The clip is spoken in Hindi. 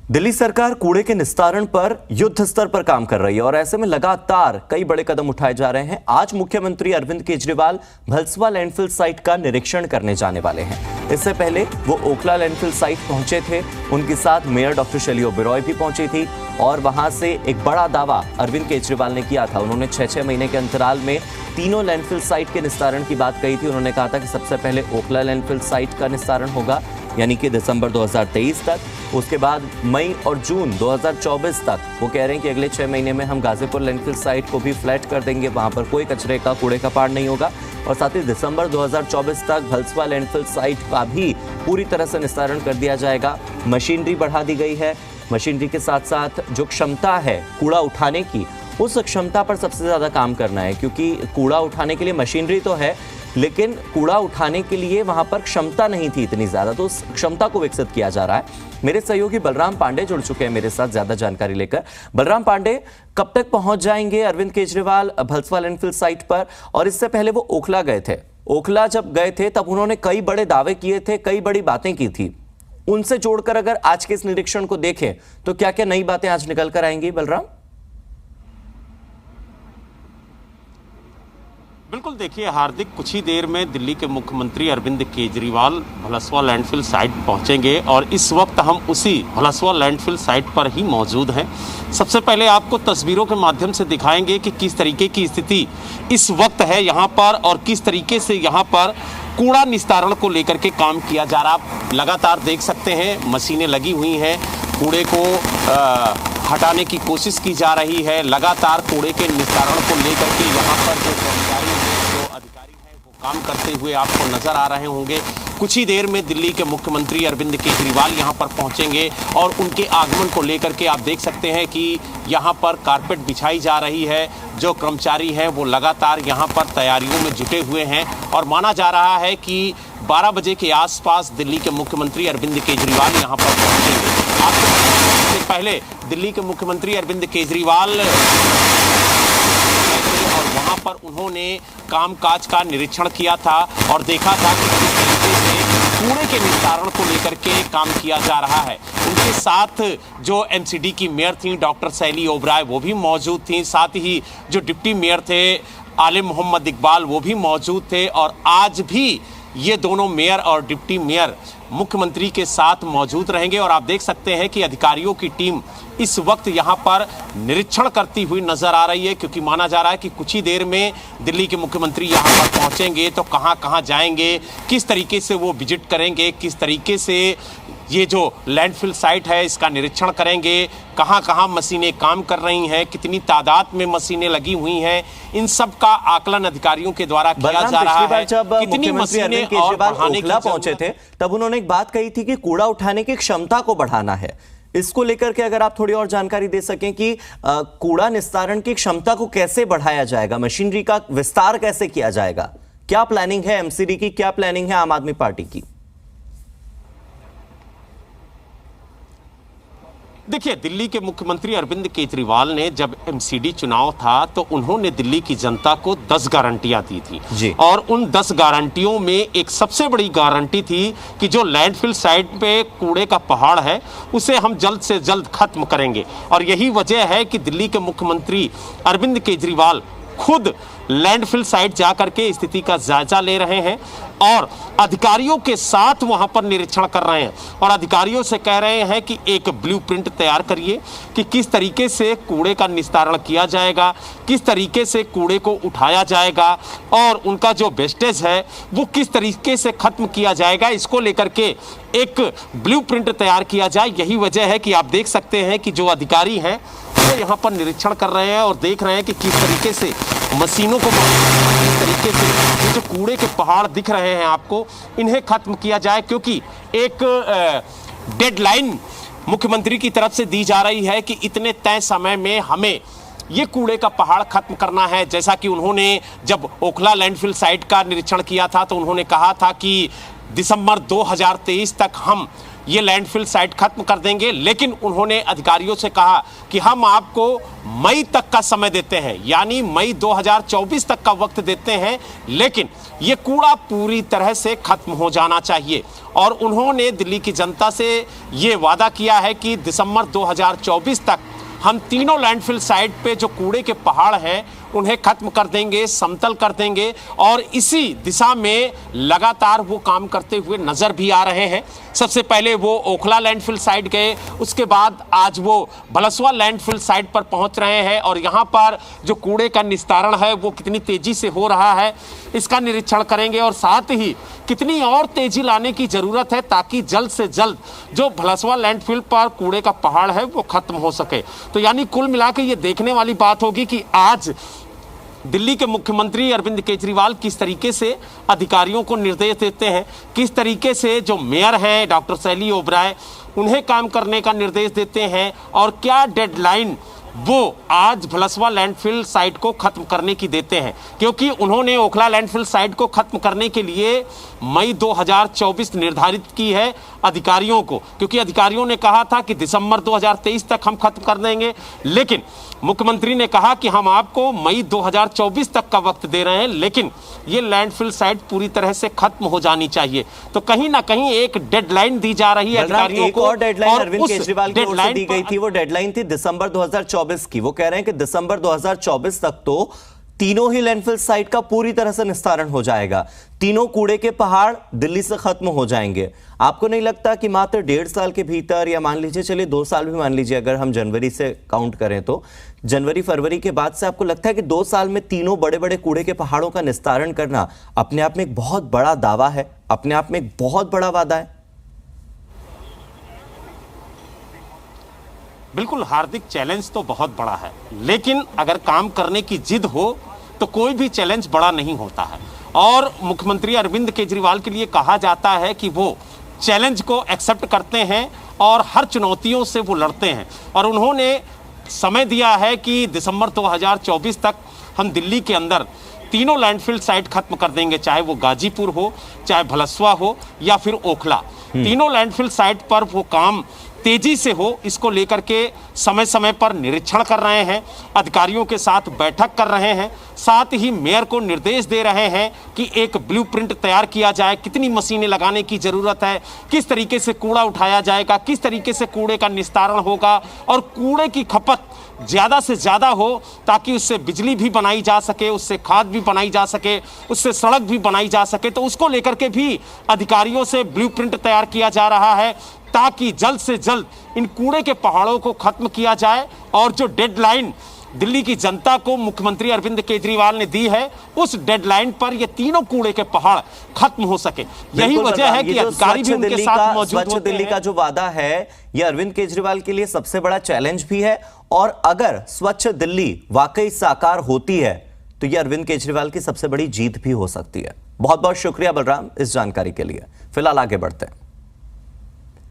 दिल्ली सरकार कूड़े के निस्तारण पर युद्ध स्तर पर काम कर रही है और ऐसे में लगातार कई बड़े कदम उठाए जा रहे हैं। आज मुख्यमंत्री अरविंद केजरीवाल भलसवा लैंडफिल साइट का निरीक्षण करने जाने वाले हैं। इससे पहले वो ओखला लैंडफिल साइट पहुंचे थे, उनके साथ मेयर डॉक्टर शैली ओबेरॉय भी पहुंची थी और वहां से एक बड़ा दावा अरविंद केजरीवाल ने किया था। उन्होंने 6-6 महीने के अंतराल में तीनों लैंडफिल साइट के निस्तारण की बात कही थी। उन्होंने कहा था कि सबसे पहले ओखला लैंडफिल साइट का निस्तारण होगा, यानी कि दिसंबर 2023 तक, उसके बाद मई और जून 2024 तक वो कह रहे हैं कि अगले 6 महीने में हम गाजीपुर लैंडफिल साइट को भी फ्लैट कर देंगे, वहां पर कोई कचरे का कूड़े का पहाड़ नहीं होगा। और साथ ही दिसंबर 2024 तक भलसवा लैंडफिल साइट का भी पूरी तरह से निस्तारण कर दिया जाएगा। मशीनरी बढ़ा दी गई है, मशीनरी के साथ साथ जो क्षमता है कूड़ा उठाने की, उस क्षमता पर सबसे ज्यादा काम करना है, क्योंकि कूड़ा उठाने के लिए मशीनरी तो है लेकिन कूड़ा उठाने के लिए वहां पर क्षमता नहीं थी इतनी ज्यादा, तो उस क्षमता को विकसित किया जा रहा है। मेरे सहयोगी बलराम पांडे जुड़ चुके हैं मेरे साथ ज्यादा जानकारी लेकर। बलराम पांडे, कब तक पहुंच जाएंगे अरविंद केजरीवाल भलसवा लैंडफिल साइट पर? और इससे पहले वो ओखला गए थे, ओखला जब गए थे तब उन्होंने कई बड़े दावे किए थे, कई बड़ी बातें की थी। उनसे जोड़कर अगर आज के इस निरीक्षण को देखें तो क्या क्या नई बातें आज निकल कर आएंगी बलराम? बिल्कुल, देखिए हार्दिक, कुछ ही देर में दिल्ली के मुख्यमंत्री अरविंद केजरीवाल भलसवा लैंडफिल साइट पहुंचेंगे और इस वक्त हम उसी भलसवा लैंडफिल साइट पर ही मौजूद हैं। सबसे पहले आपको तस्वीरों के माध्यम से दिखाएंगे कि किस तरीके की स्थिति इस वक्त है यहाँ पर और किस तरीके से यहाँ पर कूड़ा निस्तारण को लेकर के काम किया जा रहा। आप लगातार देख सकते हैं मशीनें लगी हुई हैं, कूड़े को हटाने की कोशिश की जा रही है। लगातार कूड़े के निस्तारण को लेकर के यहाँ पर जो कर्मचारी हैं, जो अधिकारी हैं, वो काम करते हुए आपको नजर आ रहे होंगे। कुछ ही देर में दिल्ली के मुख्यमंत्री अरविंद केजरीवाल यहाँ पर पहुँचेंगे और उनके आगमन को लेकर के आप देख सकते हैं कि यहाँ पर कारपेट बिछाई जा रही है। जो कर्मचारी हैं वो लगातार यहाँ पर तैयारियों में जुटे हुए हैं और माना जा रहा है कि 12 बजे के आसपास दिल्ली के मुख्यमंत्री अरविंद केजरीवाल यहाँ पर पहुँचेंगे। आपसे पहले दिल्ली के मुख्यमंत्री अरविंद केजरीवाल और वहां पर उन्होंने कामकाज का निरीक्षण किया था और देखा था कि किस तरीके से कूड़े के निस्तारण को लेकर के काम किया जा रहा है। उनके साथ जो एमसीडी की मेयर थी डॉक्टर शैली ओबेरॉय वो भी मौजूद थी, साथ ही जो डिप्टी मेयर थे आलिम मोहम्मद इकबाल वो भी मौजूद थे और आज भी ये दोनों मेयर और डिप्टी मेयर मुख्यमंत्री के साथ मौजूद रहेंगे। और आप देख सकते हैं कि अधिकारियों की टीम इस वक्त यहाँ पर निरीक्षण करती हुई नजर आ रही है, क्योंकि माना जा रहा है कि कुछ ही देर में दिल्ली के मुख्यमंत्री यहाँ पर पहुँचेंगे तो कहाँ कहाँ जाएंगे, किस तरीके से वो विजिट करेंगे, किस तरीके से ये जो लैंडफिल साइट है इसका निरीक्षण करेंगे, कहाँ कहाँ मशीनें काम कर रही हैं, कितनी तादाद में मशीनें लगी हुई हैं, इन सब का आकलन अधिकारियों के द्वारा किया जा रहा है। जब कितनी मशीनें और बढ़ाने की पहुंचे थे तब उन्होंने एक बात कही थी कि कूड़ा उठाने की क्षमता को बढ़ाना है। इसको लेकर के अगर आप थोड़ी और जानकारी दे सकें कि कूड़ा निस्तारण की क्षमता को कैसे बढ़ाया जाएगा, मशीनरी का विस्तार कैसे किया जाएगा, क्या प्लानिंग है एमसीडी की, क्या प्लानिंग है आम आदमी पार्टी की? देखिए, दिल्ली के मुख्यमंत्री अरविंद केजरीवाल ने जब एमसीडी चुनाव था तो उन्होंने दिल्ली की जनता को 10 गारंटियां दी थी जी। और उन 10 गारंटियों में एक सबसे बड़ी गारंटी थी कि जो लैंडफिल साइट पे कूड़े का पहाड़ है उसे हम जल्द से जल्द खत्म करेंगे। और यही वजह है कि दिल्ली के मुख्यमंत्री अरविंद केजरीवाल खुद लैंडफिल साइट जाकर के स्थिति का जायजा ले रहे हैं और अधिकारियों के साथ वहां पर निरीक्षण कर रहे हैं और अधिकारियों से कह रहे हैं कि एक ब्लूप्रिंट तैयार करिए कि किस तरीके से कूड़े का निस्तारण किया जाएगा, किस तरीके से कूड़े को उठाया जाएगा और उनका जो वेस्टेज है वो किस तरीके से खत्म किया जाएगा, इसको लेकर के एक ब्लूप्रिंट तैयार किया जाए। यही वजह है कि आप देख सकते हैं कि जो अधिकारी हैं वो यहाँ पर निरीक्षण कर रहे हैं और देख रहे हैं कि किस तरीके से मशीनों को, किस तरीके से ये जो कूड़े के पहाड़ दिख रहे हैं आपको, इन्हें खत्म किया जाए, क्योंकि एक डेडलाइन मुख्यमंत्री की तरफ से दी जा रही है कि इतने तय समय में हमें ये कूड़े का पहाड़ खत्म करना है। जैसा कि उन्होंने जब ओखला लैंडफिल साइट का निरीक्षण किया था तो उन्होंने कहा था कि दिसंबर 2023 तक हम ये लैंडफिल साइट खत्म कर देंगे। लेकिन उन्होंने अधिकारियों से कहा कि हम आपको मई तक का समय देते हैं, यानी मई 2024 तक का वक्त देते हैं, लेकिन ये कूड़ा पूरी तरह से खत्म हो जाना चाहिए। और उन्होंने दिल्ली की जनता से ये वादा किया है कि दिसंबर 2024 तक हम तीनों लैंडफिल साइट पे जो कूड़े के पहाड़ हैं उन्हें खत्म कर देंगे, समतल कर देंगे। और इसी दिशा में लगातार वो काम करते हुए नजर भी आ रहे हैं। सबसे पहले वो ओखला लैंडफिल साइट गए, उसके बाद आज वो भलसवा लैंडफिल साइट पर पहुंच रहे हैं और यहाँ पर जो कूड़े का निस्तारण है वो कितनी तेजी से हो रहा है इसका निरीक्षण करेंगे, और साथ ही कितनी और तेजी लाने की जरूरत है ताकि जल्द से जल्द जो भलसवा लैंडफिल पर कूड़े का पहाड़ है वो खत्म हो सके। तो यानी कुल मिला के ये देखने वाली बात होगी कि आज दिल्ली के मुख्यमंत्री अरविंद केजरीवाल किस तरीके से अधिकारियों को निर्देश देते हैं, किस तरीके से जो मेयर हैं डॉक्टर शैली ओबराय उन्हें काम करने का निर्देश देते हैं, और क्या डेडलाइन वो आज भलसवा लैंडफिल साइट को खत्म करने की देते हैं। क्योंकि उन्होंने ओखला लैंडफिल साइट को खत्म करने के लिए मई 2024 निर्धारित की है अधिकारियों को, क्योंकि अधिकारियों ने कहा था कि दिसंबर 2023 तक हम खत्म कर देंगे, लेकिन मुख्यमंत्री ने कहा कि हम आपको मई 2024 तक का वक्त दे रहे हैं, लेकिन ये लैंडफिल साइट पूरी तरह से खत्म हो जानी चाहिए। तो कहीं ना कहीं एक डेडलाइन दी जा रही है अधिकारियों को। और डेडलाइन अरविंद केजरीवाल की ओर से दी गई थी, वो डेडलाइन थी दिसंबर 2024 की। वो कह रहे हैं कि दिसंबर 2024 तक तो तीनों ही लैंडफिल साइट का पूरी तरह से निस्तारण हो जाएगा, तीनों कूड़े के पहाड़ दिल्ली से खत्म हो जाएंगे। आपको नहीं लगता कि मात्र 1.5 साल के भीतर, या मान लीजिए चलिए 2 साल भी मान लीजिए, अगर हम जनवरी से काउंट करें तो जनवरी फरवरी के बाद से, आपको लगता है कि 2 साल में तीनों बड़े बड़े कूड़े के पहाड़ों का निस्तारण करना अपने आप में एक बहुत बड़ा दावा है, अपने आप में एक बहुत बड़ा वादा है? बिल्कुल, हार्दिक, चैलेंज तो बहुत बड़ा है, लेकिन अगर काम करने की जिद हो तो कोई भी चैलेंज बड़ा नहीं होता है। और मुख्यमंत्री अरविंद केजरीवाल के लिए कहा जाता है कि वो चैलेंज को एक्सेप्ट करते हैं और हर चुनौतियों से वो लड़ते हैं। और उन्होंने समय दिया है कि दिसंबर 2024 तक हम दिल्ली के अंदर तीनों लैंडफिल साइट खत्म कर देंगे, चाहे वो गाजीपुर हो, चाहे भलसवा हो या फिर ओखला। तीनों लैंडफिल साइट पर वो काम तेजी से हो, इसको लेकर के समय समय पर निरीक्षण कर रहे हैं, अधिकारियों के साथ बैठक कर रहे हैं, साथ ही मेयर को निर्देश दे रहे हैं कि एक ब्लूप्रिंट तैयार किया जाए, कितनी मशीनें लगाने की जरूरत है, किस तरीके से कूड़ा उठाया जाएगा, किस तरीके से कूड़े का निस्तारण होगा, और कूड़े की खपत ज़्यादा से ज़्यादा हो ताकि उससे बिजली भी बनाई जा सके, उससे खाद भी बनाई जा सके, उससे सड़क भी बनाई जा सके। तो उसको लेकर के भी अधिकारियों से ब्लूप्रिंट तैयार किया जा रहा है ताकि जल्द से जल्द इन कूड़े के पहाड़ों को खत्म किया जाए। और जो डेडलाइन दिल्ली की जनता को मुख्यमंत्री अरविंद केजरीवाल ने दी है, उस डेडलाइन पर ये तीनों कूड़े के पहाड़ खत्म हो सके। यही वजह है कि अधिकारी भी उनके साथ मौजूद होते हैं। स्वच्छ दिल्ली का जो वादा है, ये अरविंद केजरीवाल के लिए सबसे बड़ा चैलेंज भी है, और अगर स्वच्छ दिल्ली वाकई साकार होती है तो ये अरविंद केजरीवाल की सबसे बड़ी जीत भी हो सकती है। बहुत बहुत शुक्रिया बलराम इस जानकारी के लिए। फिलहाल आगे बढ़ते हैं।